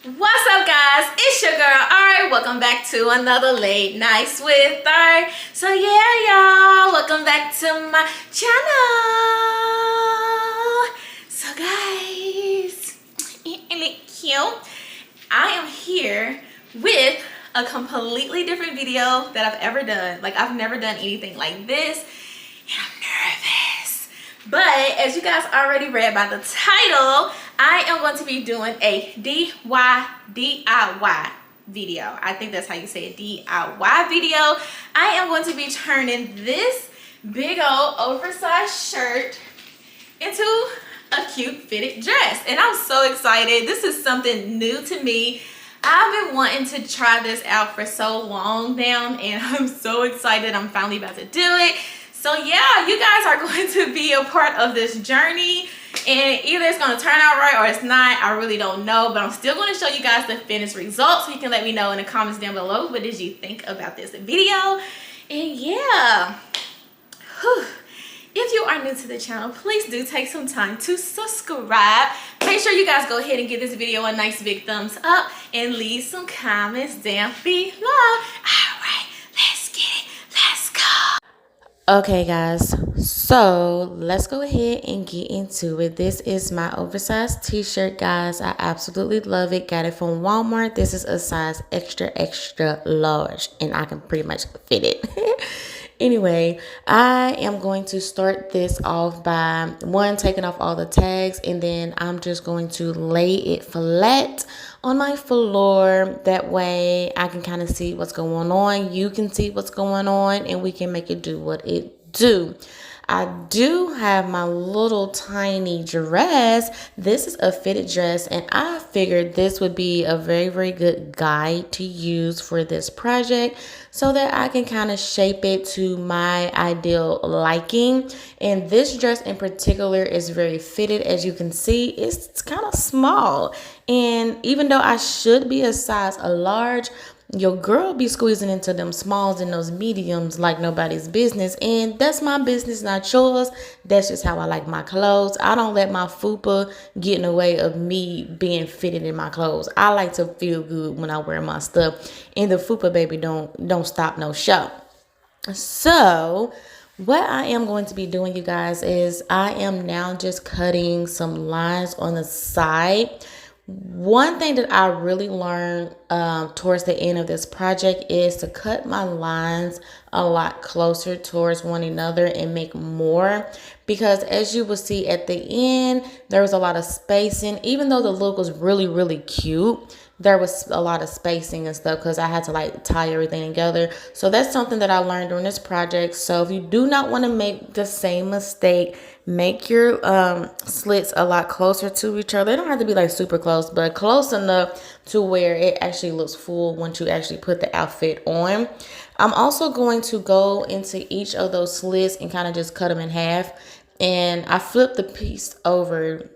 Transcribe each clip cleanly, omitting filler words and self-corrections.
What's up, guys? It's your girl Arie. Welcome back to another late nights with Arie. So yeah, y'all, welcome back to my channel. So guys, ain't it cute? I am here with a completely different video that I've ever done. Like, I've never done anything like this, and I'm nervous. But as you guys already read by the title, I am going to be doing a DIY video. I think that's how you say it, DIY video. I am going to be turning this big old oversized shirt into a cute fitted dress. And I'm so excited. This is something new to me. I've been wanting to try this out for so long now, and I'm so excited I'm finally about to do it. So yeah, you guys are going to be a part of this journey, and either it's going to turn out right or it's not. I really don't know, but I'm still going to show you guys the finished results. So you can let me know in the comments down below, what did you think about this video? And yeah, whew. If you are new to the channel, please do take some time to subscribe. Make sure you guys go ahead and give this video a nice big thumbs up and leave some comments down below. All right, let's get it. Let's go. Okay, guys, so let's go ahead and get into it. This is my oversized t-shirt, guys. I absolutely love it. Got it from Walmart. This is a size extra large, and I can pretty much fit it. Anyway, I am going to start this off by taking off all the tags, and then I'm just going to lay it flat on my floor. That way I can kind of see what's going on. You can see what's going on, and we can make it do what it do. I do have my little tiny dress. This is a fitted dress, and I figured this would be a very good guide to use for this project so that I can kind of shape it to my ideal liking. And this dress in particular is very fitted. As you can see, it's kind of small, and even though I should be a size large, your girl be squeezing into them smalls and those mediums like nobody's business, and that's my business, not yours. That's just how I like my clothes. I don't let my fupa get in the way of me being fitted in my clothes. I like to feel good when I wear my stuff, and the fupa baby don't stop no show. So what I am going to be doing, you guys, is I am now just cutting some lines on the side. One thing that I really learned towards the end of this project is to cut my lines a lot closer towards one another and make more, because as you will see at the end, there was a lot of spacing. Even though the look was really cute, there was a lot of spacing and stuff because I had to like tie everything together. So that's something that I learned during this project. So if you do not want to make the same mistake, make your slits a lot closer to each other. They don't have to be like super close, but close enough to where it actually looks full once you actually put the outfit on. I'm also going to go into each of those slits and kind of just cut them in half, and I flip the piece over.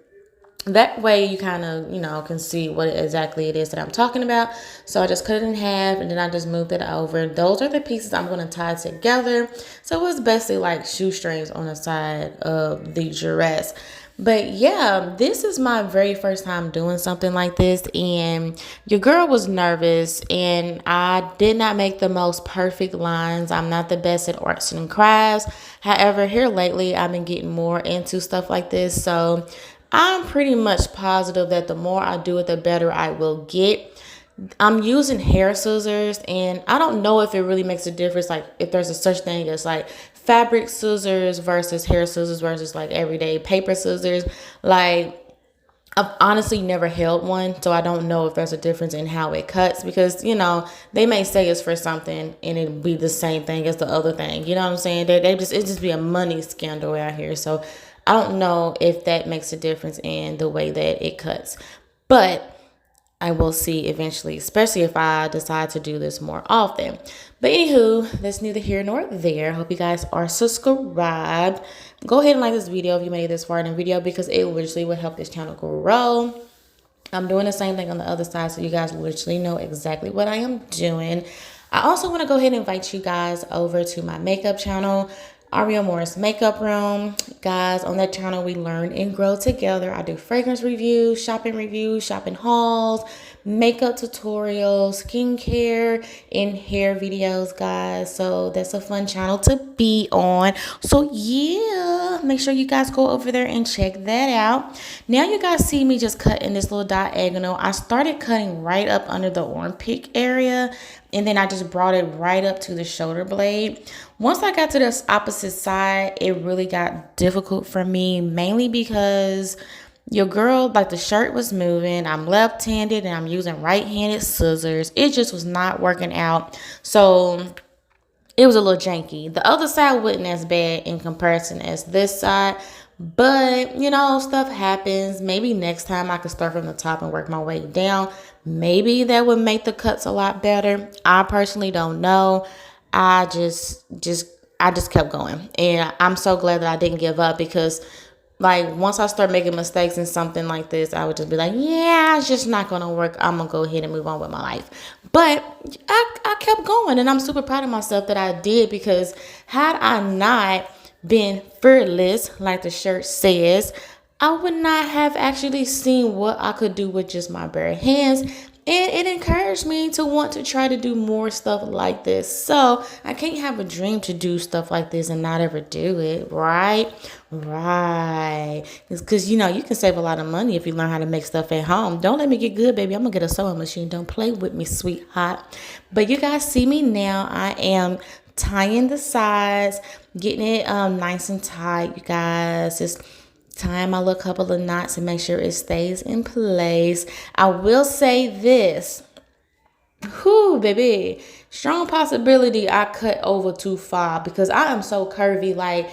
That way you kind of, can see what exactly it is that I'm talking about. So I just cut it in half, and then I just moved it over. Those are the pieces I'm going to tie together. So it's basically like shoestrings on the side of the dress. But yeah, this is my very first time doing something like this, and your girl was nervous, and I did not make the most perfect lines. I'm not the best at arts and crafts. However, here lately I've been getting more into stuff like this, so I'm pretty much positive that the more I do it, the better I will get. I'm using hair scissors, and I don't know if it really makes a difference, like if there's a such thing as like fabric scissors versus hair scissors versus like everyday paper scissors. Like, I've honestly never held one, so I don't know if there's a difference in how it cuts, because they may say it's for something and it'd be the same thing as the other thing. You know what I'm saying? It just be a money scandal out here. So I don't know if that makes a difference in the way that it cuts, but I will see eventually, especially if I decide to do this more often. But anywho, that's neither here nor there. Hope you guys are subscribed. Go ahead and like this video if you made it this far in the video, because it literally will help this channel grow. I'm doing the same thing on the other side, so you guys literally know exactly what I am doing. I also want to go ahead and invite you guys over to my makeup channel. Arie Morris Makeup Room. Guys, on that channel, we learn and grow together. I do fragrance reviews, shopping hauls, makeup tutorials, skincare, and hair videos, guys. So that's a fun channel to be on. So yeah, make sure you guys go over there and check that out. Now you guys see me just cutting this little diagonal. I started cutting right up under the armpit area, and then I just brought it right up to the shoulder blade. Once I got to this opposite side, it really got difficult for me, mainly because your girl, like the shirt was moving. I'm left-handed and I'm using right-handed scissors. It just was not working out. So it was a little janky. The other side wasn't as bad in comparison as this side. But, you know, stuff happens. Maybe next time I could start from the top and work my way down. Maybe that would make the cuts a lot better. I personally don't know. I just kept going. And I'm so glad that I didn't give up, because like once I start making mistakes in something like this, I would just be like, yeah, it's just not gonna work. I'm gonna go ahead and move on with my life. But I kept going, and I'm super proud of myself that I did, because had I not been fearless, like the shirt says, I would not have actually seen what I could do with just my bare hands. And it encouraged me to want to try to do more stuff like this. So I can't have a dream to do stuff like this and not ever do it, right? Right. Because, you know, you can save a lot of money if you learn how to make stuff at home. Don't let me get good, baby. I'm going to get a sewing machine. Don't play with me, sweetheart. But you guys see me now. I am tying the sides, getting it nice and tight, you guys. Just tying my little couple of knots and make sure it stays in place. I will say this. Whoo, baby. Strong possibility I cut over too far, because I am so curvy. Like,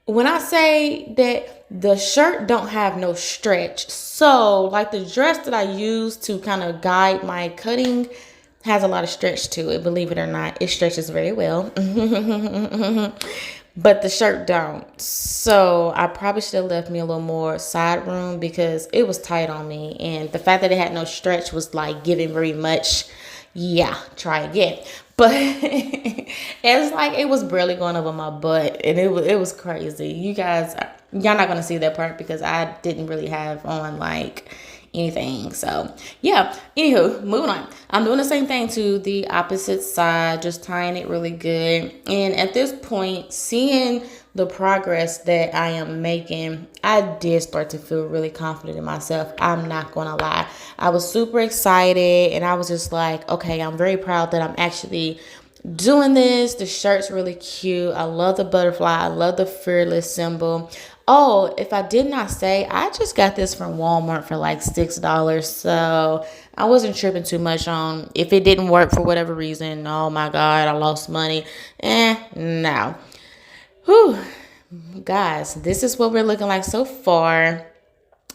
when I say that the shirt don't have no stretch, so like the dress that I use to kind of guide my cutting has a lot of stretch to it. Believe it or not, it stretches very well. But the shirt don't. So I probably should have left me a little more side room, because it was tight on me. And the fact that it had no stretch was like giving very much, yeah, try again. But it's like it was barely going over my butt. And it was crazy. You guys, y'all not going to see that part because I didn't really have on like anything. So yeah, anywho, moving on. I'm doing the same thing to the opposite side, just tying it really good. And at this point, seeing the progress that I am making, I did start to feel really confident in myself. I'm not gonna lie. I was super excited, and I was just like, okay, I'm very proud that I'm actually doing this. The shirt's really cute. I love the butterfly. I love the fearless symbol. Oh, if I did not say, I just got this from Walmart for like $6. So I wasn't tripping too much on if it didn't work for whatever reason. Oh my God, I lost money. No. Whew. Guys, this is what we're looking like so far.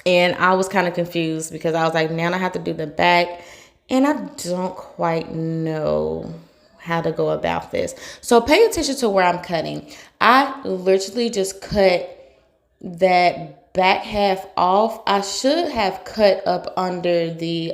And I was kind of confused, because I was like, now I have to do the back. And I don't quite know how to go about this. So pay attention to where I'm cutting. I literally just cut that back half off. I should have cut up under the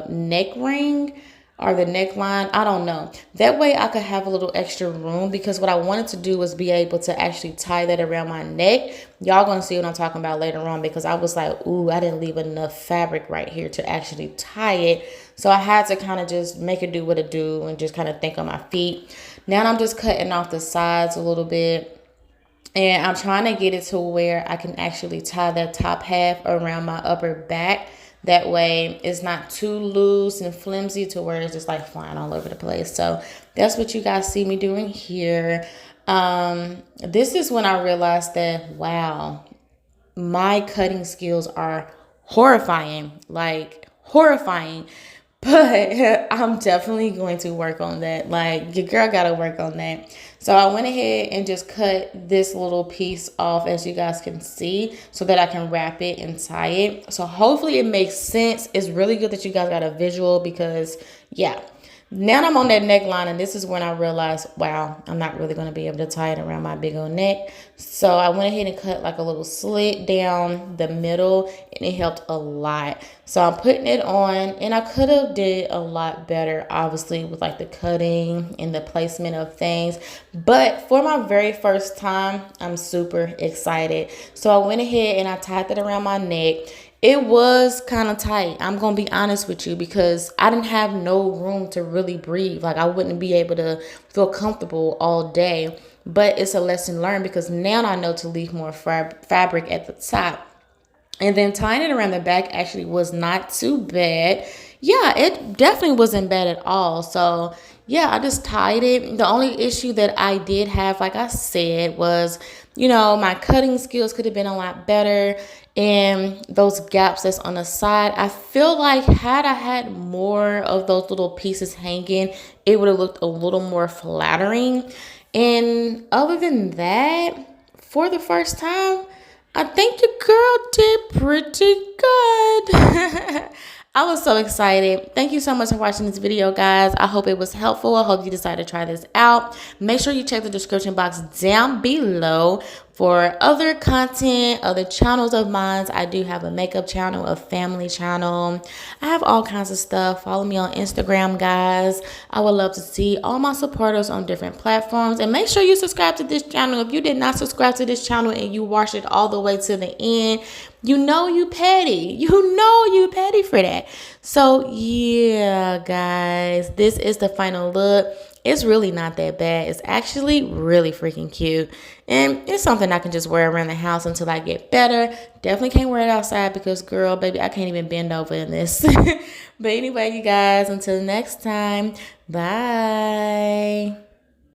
neck ring or the neckline. I don't know. That way I could have a little extra room, because what I wanted to do was be able to actually tie that around my neck. Y'all gonna see what I'm talking about later on, because I was like, ooh, I didn't leave enough fabric right here to actually tie it. So I had to kind of just make it do what it do and just kind of think on my feet. Now I'm just cutting off the sides a little bit. And I'm trying to get it to where I can actually tie that top half around my upper back. That way it's not too loose and flimsy to where it's just like flying all over the place. So that's what you guys see me doing here. This is when I realized that, wow, my cutting skills are horrifying, like horrifying. But I'm definitely going to work on that. Like, your girl got to work on that. So I went ahead and just cut this little piece off, as you guys can see, so that I can wrap it and tie it. So hopefully it makes sense. It's really good that you guys got a visual, because, yeah, Now I'm on that neckline, and this is when I realized, wow, I'm not really going to be able to tie it around my big old neck. So I went ahead and cut like a little slit down the middle, and it helped a lot. So I'm putting it on, and I could have did a lot better, obviously, with like the cutting and the placement of things. But for my very first time, I'm super excited. So I went ahead and I tied it around my neck. It was kind of tight. I'm going to be honest with you because I didn't have no room to really breathe. Like I wouldn't be able to feel comfortable all day. But it's a lesson learned because now I know to leave more fabric at the top. And then tying it around the back actually was not too bad. Yeah, it definitely wasn't bad at all. So yeah, I just tied it. The only issue that I did have, like I said, was, my cutting skills could have been a lot better. And those gaps that's on the side, I feel like had I had more of those little pieces hanging, it would have looked a little more flattering. And other than that, for the first time, I think your girl did pretty good. I was so excited. Thank you so much for watching this video, guys. I hope it was helpful. I hope you decide to try this out. Make sure you check the description box down below for other content, other channels of mine. I do have a makeup channel, a family channel. I have all kinds of stuff. Follow me on Instagram, guys. I would love to see all my supporters on different platforms. And make sure you subscribe to this channel. If you did not subscribe to this channel and you watched it all the way to the end, you know you petty. You know you petty for that. So yeah, guys, this is the final look. It's really not that bad. It's actually really freaking cute. And it's something I can just wear around the house until I get better. Definitely can't wear it outside because, girl, baby, I can't even bend over in this. But anyway, you guys, until next time, bye.